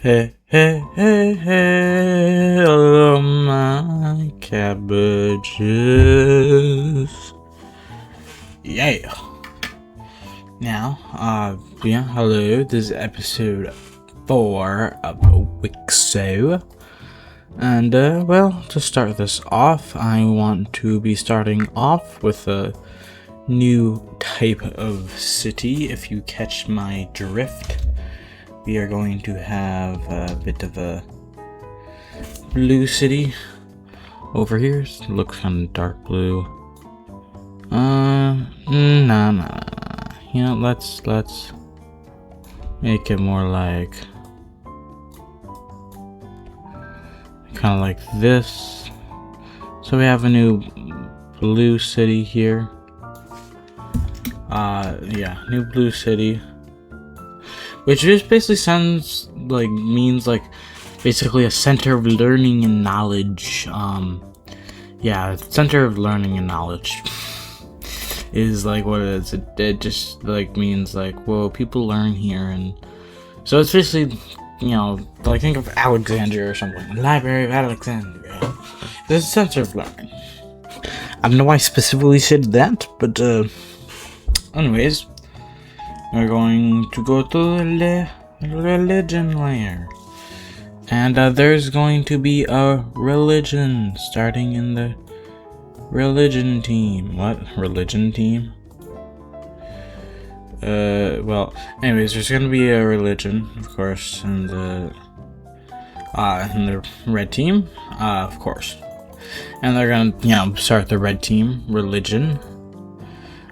Hey, hey, hey, hey, hello, my cabbages. Yeah. Now, hello, this is episode 4 of Wixo. And, to start this off, I want to be starting off with a new type of city, if you catch my drift. We are going to have a bit of a blue city over here. It looks kind of dark blue. Nah. You know, let's make it more like kind of like this. So we have a new blue city here. New blue city. Which just basically means basically a center of learning and knowledge. Center of learning and knowledge is like what it is. It just means people learn here, and so it's basically, think of Alexandria or something. The Library of Alexandria. There's a center of learning. I don't know why I specifically said that, but anyways. We're going to go to the religion layer. And there's going to be a religion starting in the religion team. What? Religion team? Anyways, there's going to be a religion, of course, in the red team, of course. And they're going to, start the red team religion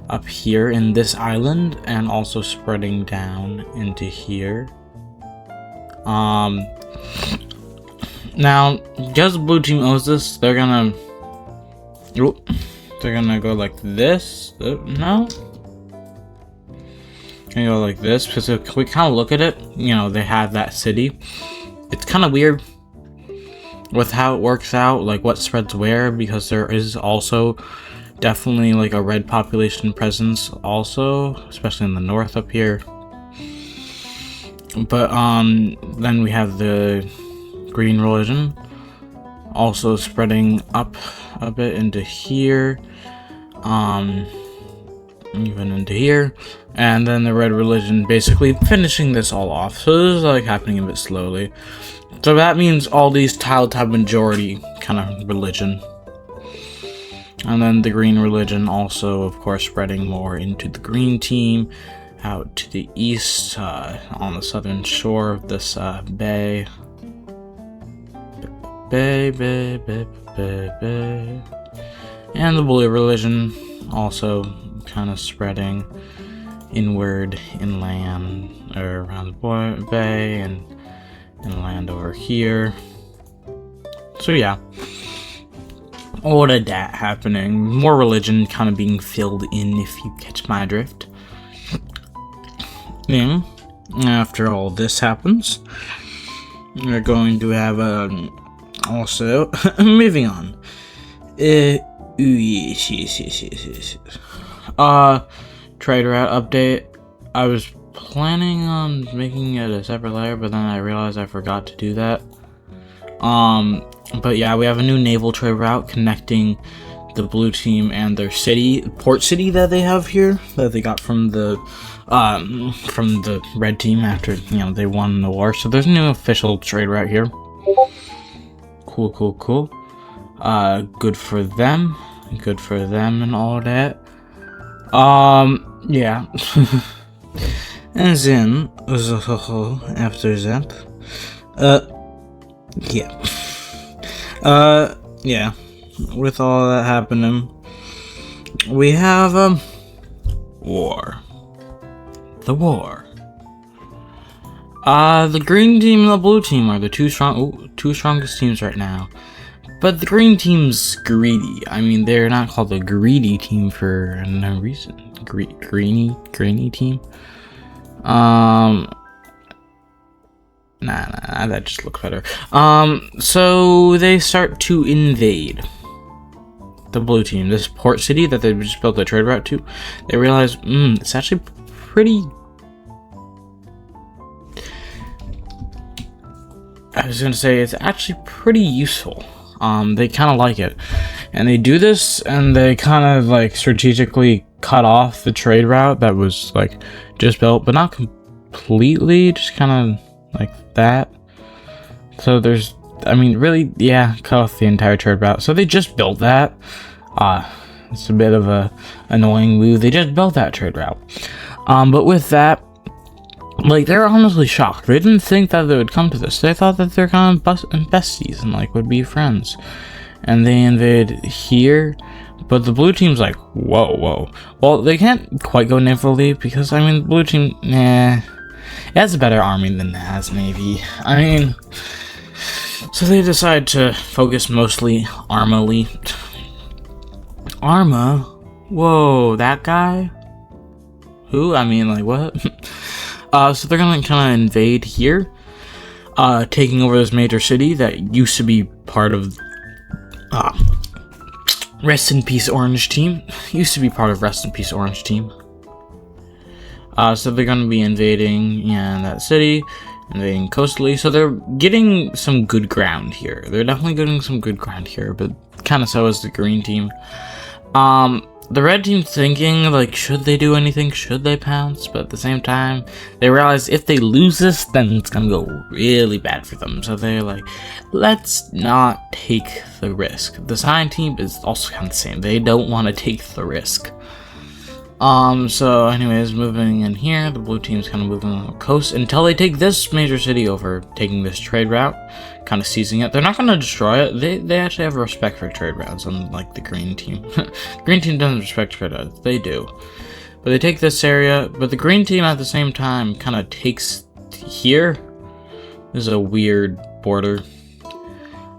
up here in this island, and also spreading down into here. Now, because the blue team owns this, they're gonna go like this. No, they go like this, because if we kind of look at it, they have that city. It's kind of weird with how it works out, like what spreads where, because there is also definitely a red population presence also, especially in the north up here. But then we have the green religion also spreading up a bit into here, even into here, and then the red religion basically finishing this all off. So this is happening a bit slowly. So that means all these tiled have majority kind of religion. And then the green religion also, of course, spreading more into the green team, out to the east, on the southern shore of this bay. Bay. And the blue religion also kind of spreading inward, inland, or around the bay, and inland over here. So yeah. All of that happening. More religion kind of being filled in, if you catch my drift. Then, after all this happens, we're going to have also moving on. Yes. Trade route update. I was planning on making it a separate layer, but then I realized I forgot to do that. But yeah, we have a new naval trade route connecting the blue team and their port city that they have here, that they got from the red team after, they won the war. So there's a new official trade route here. Cool. Good for them and all that. Yeah. And then, after that, with all that happening, we have war. The war. The green team and the blue team are the two strongest teams right now. But the green team's greedy. I mean, they're not called the greedy team for no reason. Greeny team. Nah, that just looks better. So they start to invade the blue team, this port city that they just built a trade route to. They realize, it's actually pretty I was gonna say it's actually pretty useful. They kind of like it, and they do this, and they kind of like strategically cut off the trade route that was like just built, but not completely, just kind of like that. So there's, I mean, really, yeah, cut off the entire trade route. So they just built that. It's a bit of a annoying move. They just built that trade route. But with that, like, they're honestly shocked. They didn't think that they would come to this. They thought that they're kind of besties and like would be friends. And they invade here, but the blue team's like, whoa. Well, they can't quite go naval because, I mean, blue team, it has a better army than it has navy. I mean, so they decide to focus mostly Arma-ly. Arma? Whoa, that guy? Who? I mean, like, what? So they're gonna kind of invade here, taking over this major city that used to be part of, Rest in Peace Orange Team. Used to be part of Rest in Peace Orange Team. So they're gonna be invading that city, invading coastally. So they're getting some good ground here. They're definitely getting some good ground here, but kind of so is the green team. The red team's thinking, like, should they do anything? Should they pounce? But at the same time, they realize if they lose this, then it's gonna go really bad for them. So they're like, let's not take the risk. The cyan team is also kind of the same. They don't want to take the risk. So anyways, moving in here, the blue team's kind of moving on the coast until they take this major city over, taking this trade route, kind of seizing it. They're not going to destroy it. They actually have respect for trade routes, unlike the green team. Green team doesn't respect trade routes. They do. But they take this area, but the green team at the same time kind of takes here. This is a weird border.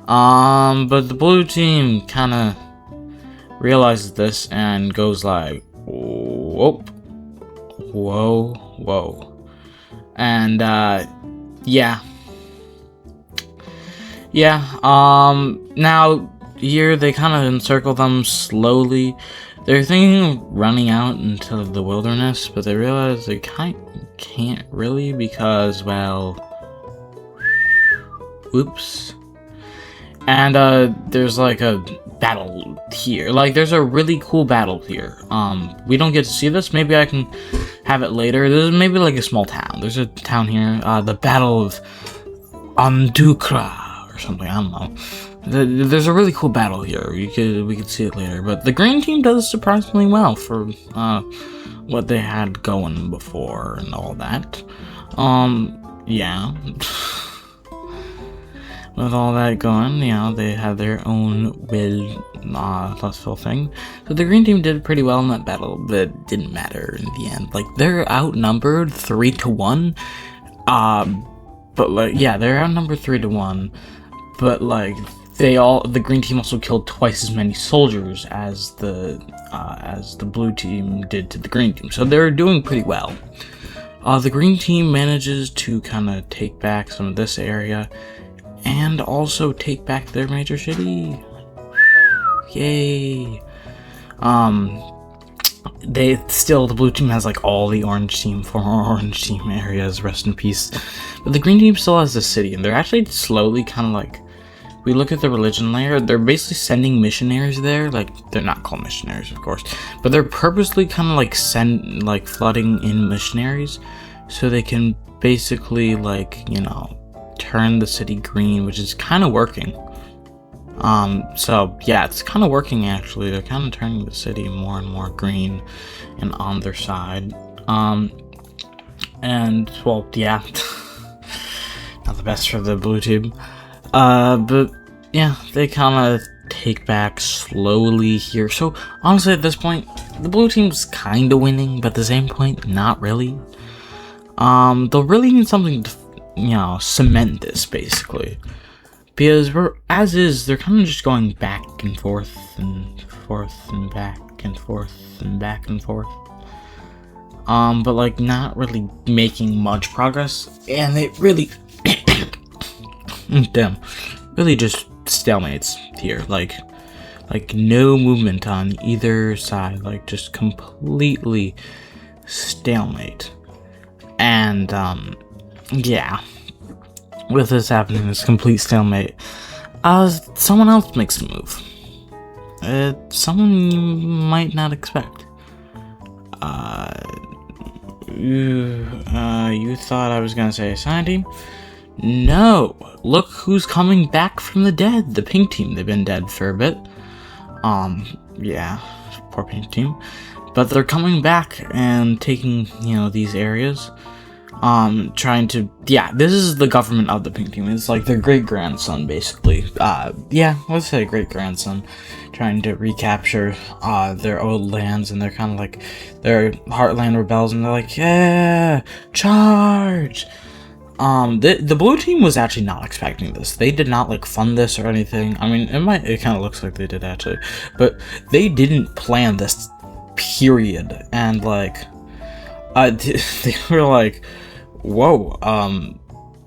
But the blue team kind of realizes this and goes like, whoa, and yeah, now here they kind of encircle them slowly. They're thinking of running out into the wilderness, but they realize they can't really because, well, oops. And there's like a battle here. Like, there's a really cool battle here. We don't get to see this. Maybe I can have it later. There's maybe like a small town. There's a town here. The Battle of Andukra or something. I don't know. There's a really cool battle here. We could see it later. But the green team does surprisingly well for what they had going before and all that. Yeah. With all that going, you know, they had their own lustful thing. So the green team did pretty well in that battle, but it didn't matter in the end. Like, they're outnumbered 3-1. But like, yeah, they're outnumbered 3-1. But like, the green team also killed twice as many soldiers as the blue team did to the green team. So they're doing pretty well. The green team manages to kind of take back some of this area, and also take back their major city. Yay. The blue team has like all the orange team, former orange team areas, rest in peace. But the green team still has the city, and they're actually slowly kind of like, we look at the religion layer, they're basically sending missionaries there. Like, they're not called missionaries, of course, but they're purposely kind of like flooding in missionaries so they can basically, like, you know, turn the city green, which is kind of working. So yeah, it's kind of working actually. They're kind of turning the city more and more green and on their side. And well, yeah, not the best for the blue team. But yeah, they kind of take back slowly here. So honestly, at this point, the blue team's kind of winning, but at the same point, not really. They'll really need something to, you know, cement this basically, because they're kind of just going back and forth and forth and back and forth and back and forth, but like not really making much progress, and it really really just stalemates here, like no movement on either side, like just completely stalemate. And yeah, with this happening, this complete stalemate, someone else makes a move. Someone you might not expect. You thought I was gonna say a sign team? No! Look who's coming back from the dead! The pink team. They've been dead for a bit. Yeah, poor pink team. But they're coming back and taking, these areas. Trying to, this is the government of the pink team. It's like their great-grandson, basically. Let's say great-grandson. Trying to recapture, their old lands, and they're kind of like, they're Heartland rebels, and they're like, yeah, charge! The blue team was actually not expecting this. They did not, fund this or anything. I mean, it kind of looks like they did, actually. But they didn't plan this, period. And, they were like, whoa,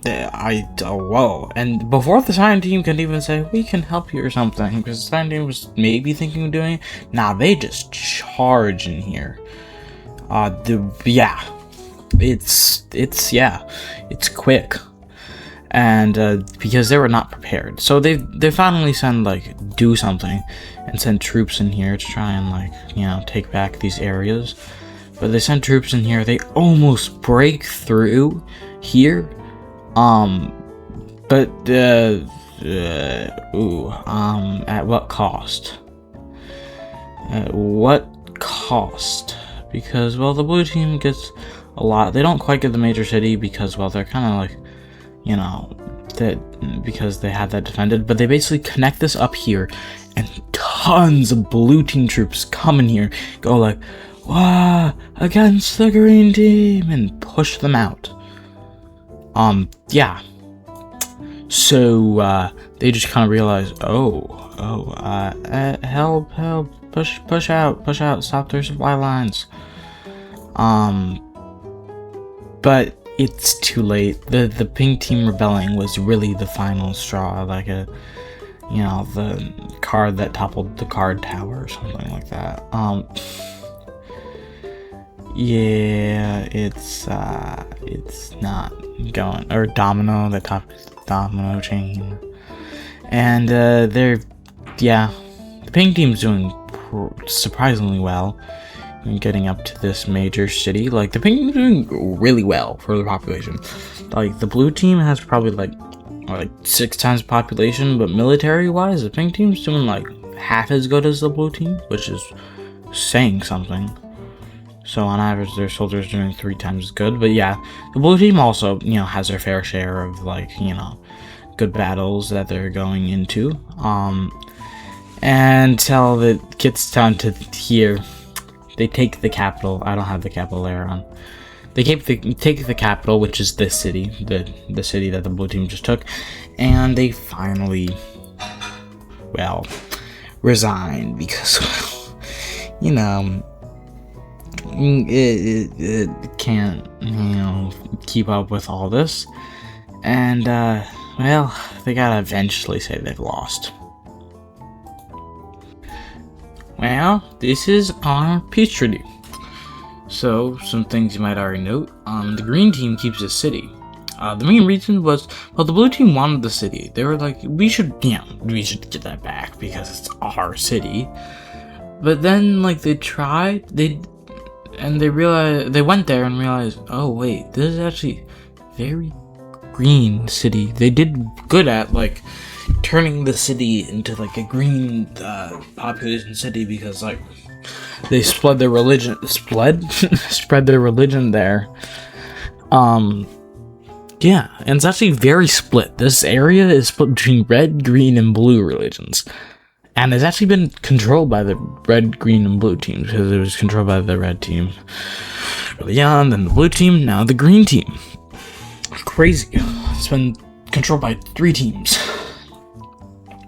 whoa. And before the sign team can even say, we can help you or something, because the sign team was maybe thinking of doing it, nah, they just charge in here. It's quick. And, because they were not prepared. So they finally do something, and send troops in here to try and, take back these areas. But they send troops in here, they almost break through here. At what cost? At what cost? Because, well, the blue team gets a lot. They don't quite get the major city because, well, they're kind of because they had that defended. But they basically connect this up here, and tons of blue team troops come in here, go wah, against the green team, and push them out. So, they just kind of realize, help, push out, stop their supply lines. But it's too late. The pink team rebelling was really the final straw, the card that toppled the card tower or something like that. It's not going, or domino, the top domino chain. And, the pink team's doing surprisingly well in getting up to this major city. The pink team's doing really well for the population. The blue team has probably, 6 times the population, but military-wise, the pink team's doing, half as good as the blue team, which is saying something. So on average, their soldiers are doing 3 times as good. But the blue team also, has their fair share of, good battles that they're going into. Until it gets down to here, they take the capital. I don't have the capital there on. They take the capital, which is this city, the city that the blue team just took, and they finally, resign because, it can't, keep up with all this, and, they gotta eventually say they've lost. Well, this is our peace treaty. So, some things you might already note. The green team keeps the city. The main reason was, the blue team wanted the city. They were like, we should get that back because it's our city. But then, they tried, they realized, they went there and realized, oh wait, this is actually very green city. They did good at, turning the city into, a green, population city because, they spread their religion there. And it's actually very split. This area is split between red, green, and blue religions. And it's actually been controlled by the red, green, and blue teams, because it was controlled by the red team early on, then the blue team, now the green team. Crazy. It's been controlled by 3 teams.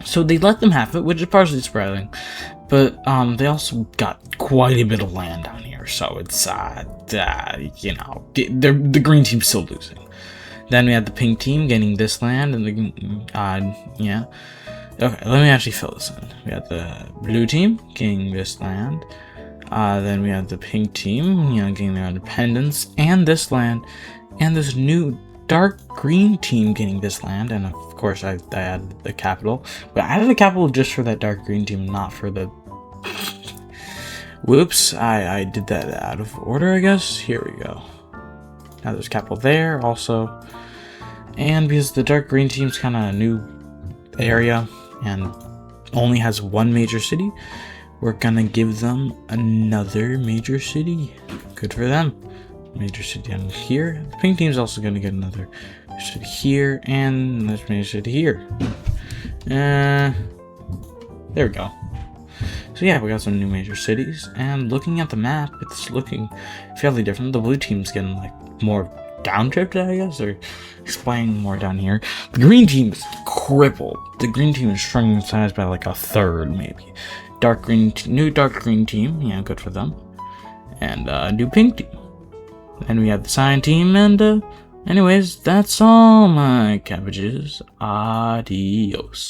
So they let them have it, which is partially surprising. But they also got quite a bit of land down here, so it's the green team's still losing. Then we had the pink team getting this land, and Okay, let me actually fill this in. We had the blue team getting this land. Then we had the pink team, getting their independence, and this land, and this new dark green team getting this land, and of course I added the capital. But I added the capital just for that dark green team, not for the... Whoops, I did that out of order, I guess. Here we go. Now there's capital there also. And because the dark green team's kind of a new area and only has one major city, we're gonna give them another major city. Good for them. Major city down here. The pink team's also gonna get another city here and another major city here. There we go. So yeah, we got some new major cities, and looking at the map, it's looking fairly different. The blue team's getting like more downshift, I guess, or explaining more down here. The green team is crippled. The green team is shrunk in size by like a third, maybe. New dark green team, yeah, good for them. And new pink team. And we have the cyan team, and anyways, that's all my cabbages. Adios.